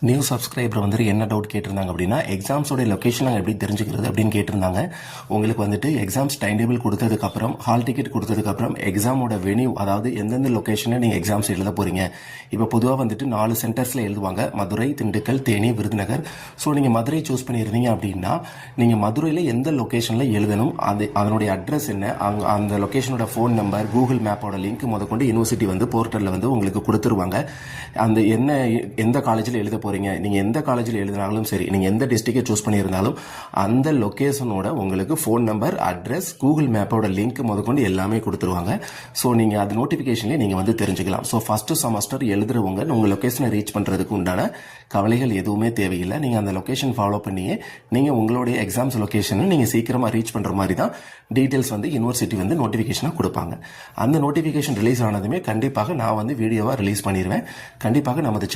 New subscriber வந்து என்ன doubt கேட்டிருந்தாங்க அப்படின்னா, எக்ஸாம்ஸோட லொகேஷன் நாங்கள் எப்படி தெரிஞ்சுக்கிறது அப்படின்னு கேட்டிருந்தாங்க. உங்களுக்கு வந்துட்டு எக்ஸாம்ஸ் டைம் டேபிள் கொடுத்ததுக்கப்புறம், ஹால் டிக்கெட் கொடுத்ததுக்கப்புறம், எக்ஸாமோட வென்யூ, அதாவது எந்தெந்த லொகேஷனில் நீங்கள் எக்ஸாம்ஸ் எழுத போகிறீங்க. இப்போ பொதுவாக வந்துட்டு 4 சென்டர்ஸில் எழுதுவாங்க: மதுரை, திண்டுக்கல், தேனி, விருதுநகர். ஸோ நீங்கள் மதுரை சூஸ் பண்ணியிருந்தீங்க அப்படின்னா, நீங்கள் மதுரையில் எந்த லொகேஷனில் எழுதணும், அதனுடைய அட்ரஸ் என்ன, அந்த லொகேஷனோட ஃபோன் நம்பர், கூகுள் மேப்போட லிங்க் முதற்கொண்டு யூனிவர்சிட்டி வந்து போர்ட்டலில் வந்து உங்களுக்கு கொடுத்துருவாங்க. அந்த எந்த காலேஜில் எழுத நீங்கள் எந்த காலேஜில் எழுதினாலும் சரி, நீங்கள் எந்த டிஸ்ட்ரிக்டை சூஸ் பண்ணியிருந்தாலும் அந்த லொகேஷனோட உங்களுக்கு ஃபோன் நம்பர், அட்ரஸ், கூகுள் மேப்போட லிங்க் முதற்கொண்டு எல்லாமே கொடுத்துருவாங்க. ஸோ நீங்கள் அது நோட்டிஃபிகேஷன்லேயே நீங்கள் வந்து தெரிஞ்சுக்கலாம். ஸோ ஃபர்ஸ்ட் செமஸ்டர் எழுதுறவங்க உங்கள் லொகேஷனை ரீச் பண்ணுறதுக்கு உண்டான கவலைகள் எதுவுமே தேவையில்லை. நீங்கள் அந்த லொகேஷன் ஃபாலோ பண்ணியே நீங்கள் உங்களுடைய எக்ஸாம்ஸ் லொகேஷனை நீங்கள் சீக்கிரமாக ரீச் பண்ணுற மாதிரி தான் டீட்டெயில்ஸ் வந்து யூனிவர்சிட்டி வந்து நோட்டிஃபிகேஷனாக கொடுப்பாங்க. அந்த நோட்டிஃபிகேஷன் ரிலீஸ் ஆனதுமே கண்டிப்பாக நான் வந்து வீடியோவாக ரிலீஸ் பண்ணிடுவேன். கண்டிப்பாக நமது